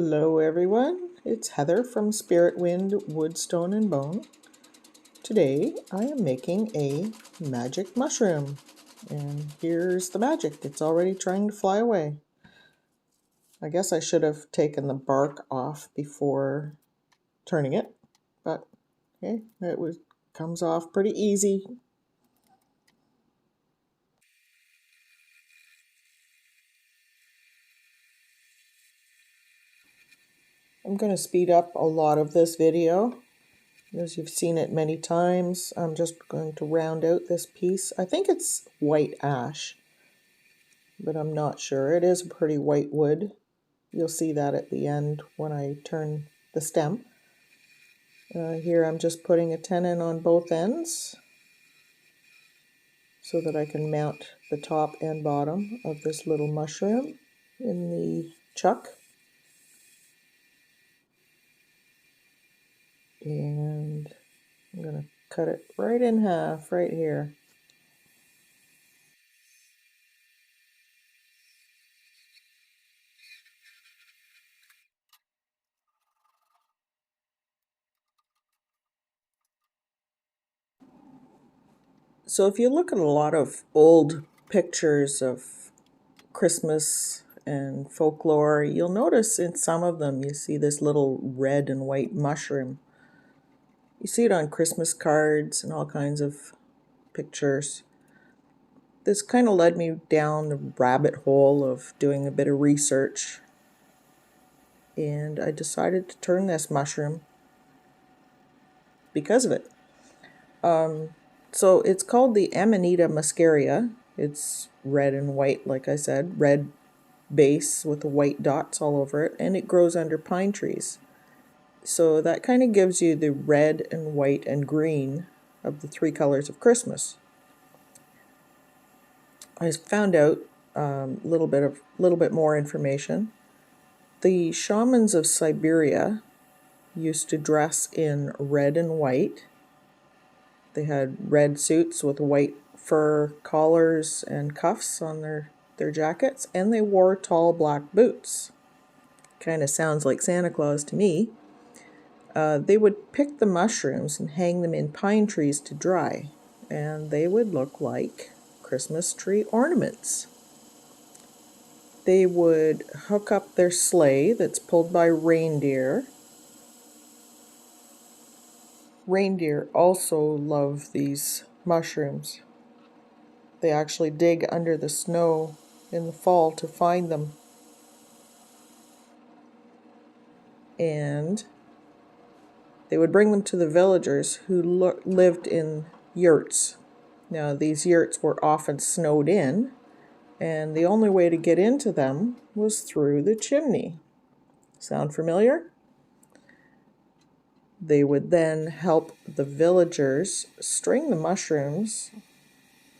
Hello everyone, it's Heather from Spiritwynd Wood, Stone and Bone. Today I am making a magic mushroom, and here's the magic. It's already trying to fly away. I guess I should have taken the bark off before turning it, but hey, comes off pretty easy. I'm going to speed up a lot of this video, as you've seen it many times. I'm just going to round out this piece. I think it's white ash, but I'm not sure. It is a pretty white wood. You'll see that at the end when I turn the stem. Here I'm just putting a tenon on both ends so that I can mount the top and bottom of this little mushroom in the chuck. And I'm going to cut it right in half right here. So if you look at a lot of old pictures of Christmas and folklore, you'll notice in some of them you see this little red and white mushroom. You see it on Christmas cards and all kinds of pictures. This kind of led me down the rabbit hole of doing a bit of research, and I decided to turn this mushroom because of it. So it's called the Amanita Muscaria. It's red and white, like I said, red base with the white dots all over it, and it grows under pine trees. So that kind of gives you the red and white and green of the three colors of Christmas. I found out a little bit more information. The shamans of Siberia used to dress in red and white. They had red suits with white fur collars and cuffs on their jackets, and they wore tall black boots. Kind of sounds like Santa Claus to me. They would pick the mushrooms and hang them in pine trees to dry, and they would look like Christmas tree ornaments. They would hook up their sleigh that's pulled by reindeer. Reindeer also love these mushrooms. They actually dig under the snow in the fall to find them. And they would bring them to the villagers who lived in yurts. Now, these yurts were often snowed in, and the only way to get into them was through the chimney. Sound familiar? They would then help the villagers string the mushrooms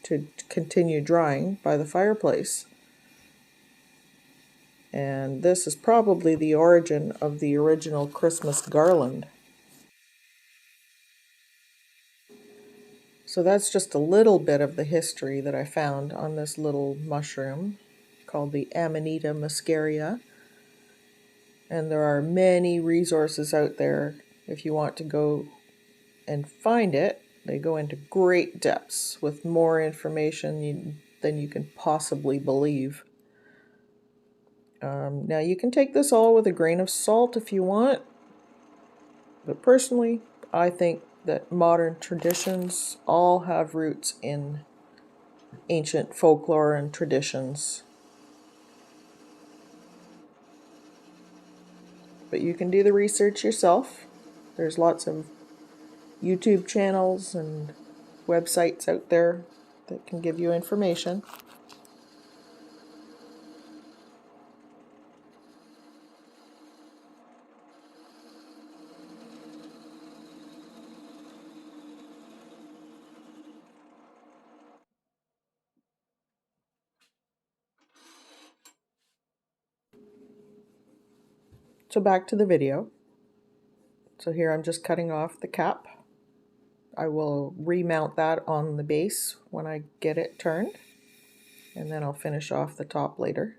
to continue drying by the fireplace. And this is probably the origin of the original Christmas garland. So that's just a little bit of the history that I found on this little mushroom called the Amanita Muscaria. And there are many resources out there if you want to go and find it. They go into great depths with more information than you can possibly believe. Now you can take this all with a grain of salt if you want, but personally I think that modern traditions all have roots in ancient folklore and traditions. But you can do the research yourself. There's lots of YouTube channels and websites out there that can give you information. So back to the video. So here I'm just cutting off the cap. I will remount that on the base when I get it turned, and then I'll finish off the top later.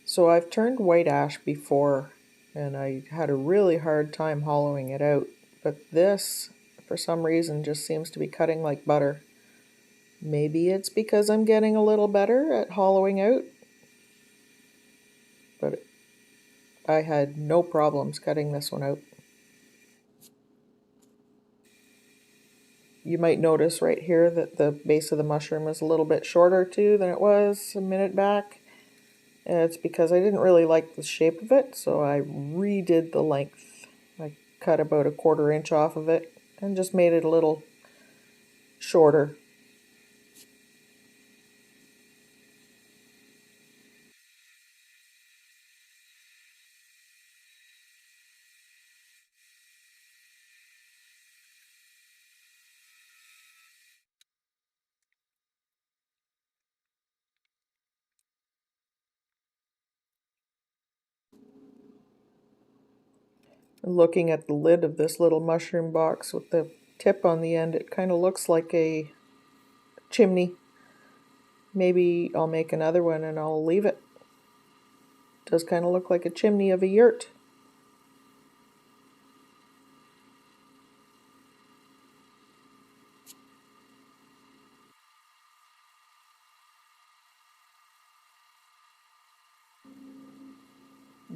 So I've turned white ash before, and I had a really hard time hollowing it out, but this, for some reason, just seems to be cutting like butter. Maybe it's because I'm getting a little better at hollowing out, but I had no problems cutting this one out. You might notice right here that the base of the mushroom is a little bit shorter too than it was a minute back. It's because I didn't really like the shape of it, so I redid the length. I cut about a 1/4 inch off of it and just made it a little shorter. Looking at the lid of this little mushroom box with the tip on the end, it kind of looks like a chimney. Maybe I'll make another one and I'll leave it. Does kind of look like a chimney of a yurt.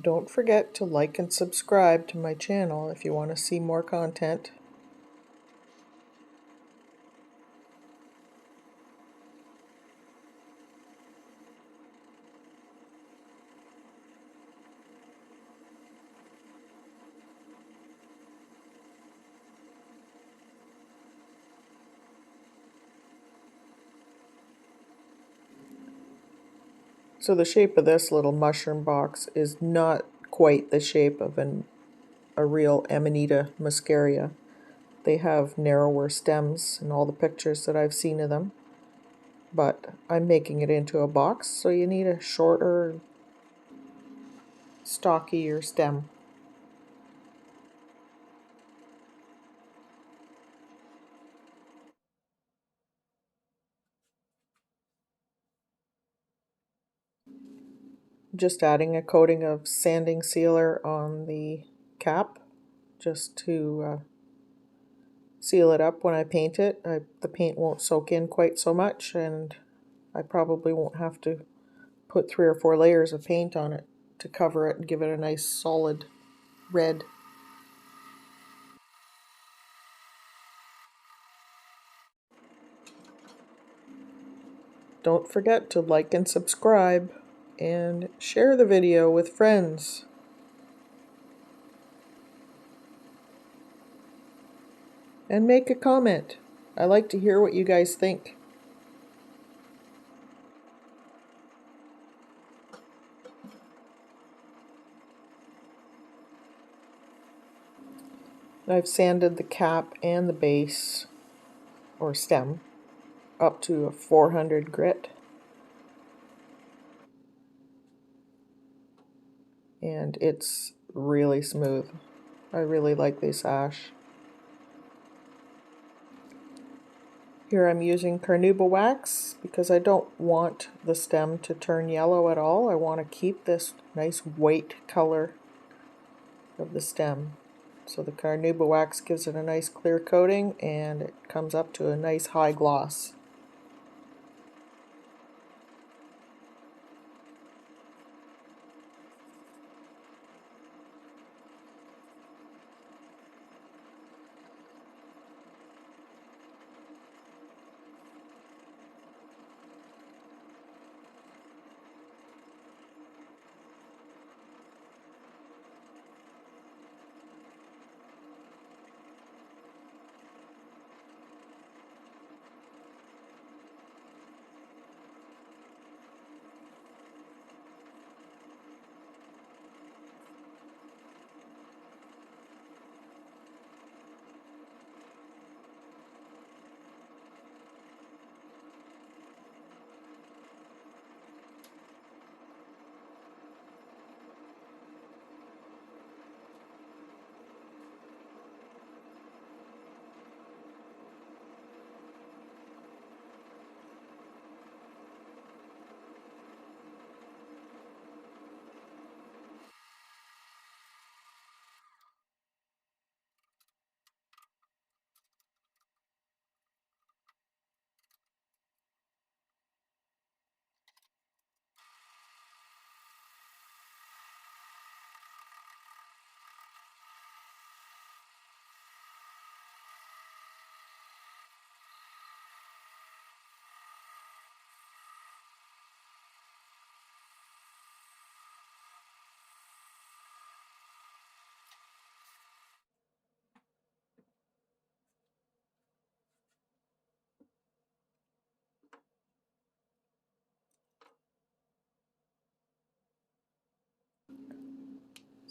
Don't forget to like and subscribe to my channel if you want to see more content. So the shape of this little mushroom box is not quite the shape of a real Amanita Muscaria. They have narrower stems in all the pictures that I've seen of them. But I'm making it into a box, so you need a shorter, stockier stem. Just adding a coating of sanding sealer on the cap just to seal it up when I paint it. The paint won't soak in quite so much, and I probably won't have to put 3 or 4 layers of paint on it to cover it and give it a nice solid red. Don't forget to like and subscribe and share the video with friends. And make a comment. I like to hear what you guys think. I've sanded the cap and the base, or stem, up to a 400 grit. And it's really smooth. I really like this ash. Here I'm using carnauba wax because I don't want the stem to turn yellow at all. I want to keep this nice white color of the stem. So the carnauba wax gives it a nice clear coating and it comes up to a nice high gloss.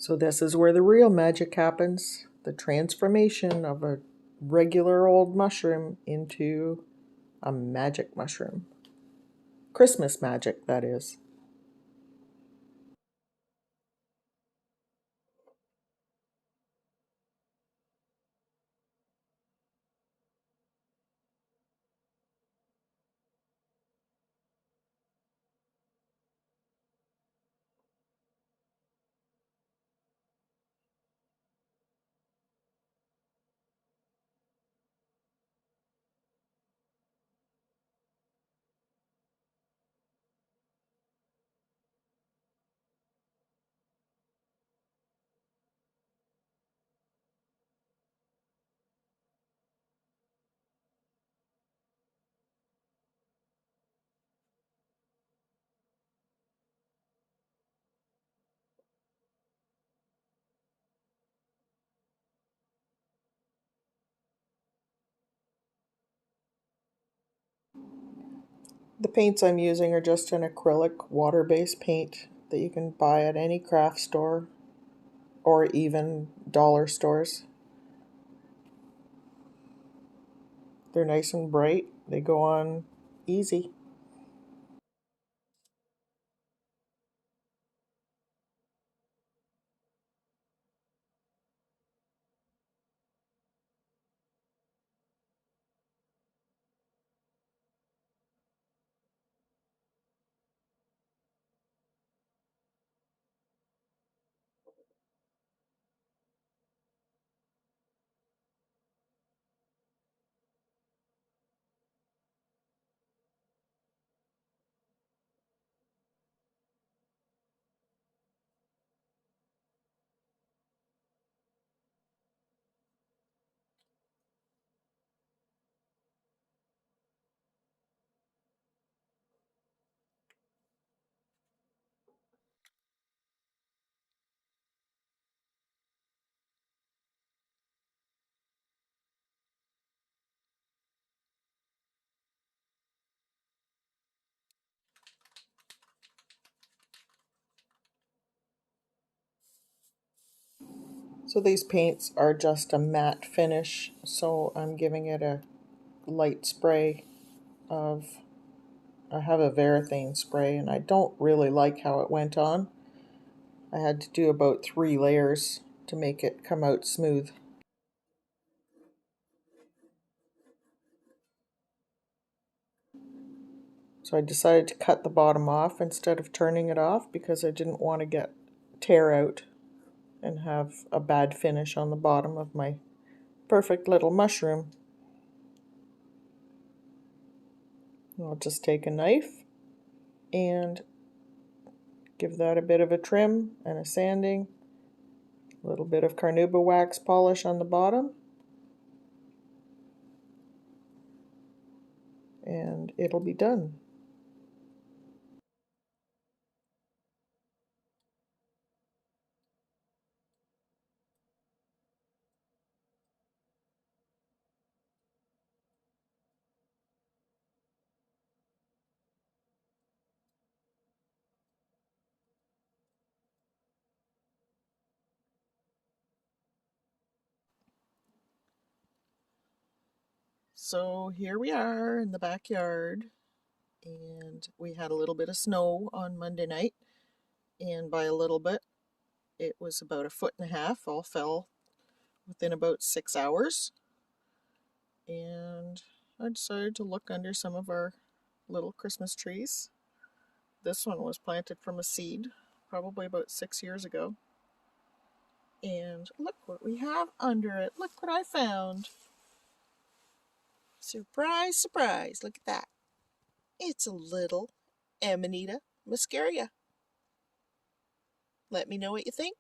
So this is where the real magic happens. The transformation of a regular old mushroom into a magic mushroom. Christmas magic, that is. The paints I'm using are just an acrylic water-based paint that you can buy at any craft store or even dollar stores. They're nice and bright. They go on easy. So these paints are just a matte finish, so I'm giving it a light spray of, I have a varathane spray, and I don't really like how it went on. I had to do about 3 layers to make it come out smooth. So I decided to cut the bottom off instead of turning it off because I didn't want to get tear out and have a bad finish on the bottom of my perfect little mushroom. I'll just take a knife and give that a bit of a trim and a sanding, a little bit of carnauba wax polish on the bottom, and it'll be done. So here we are in the backyard, and we had a little bit of snow on Monday night, and by a little bit, it was about a foot and a half, all fell within about 6 hours. And I decided to look under some of our little Christmas trees. This one was planted from a seed probably about 6 years ago. And look what we have under it. Look what I found. Surprise, surprise. Look at that. It's a little Amanita Muscaria. Let me know what you think.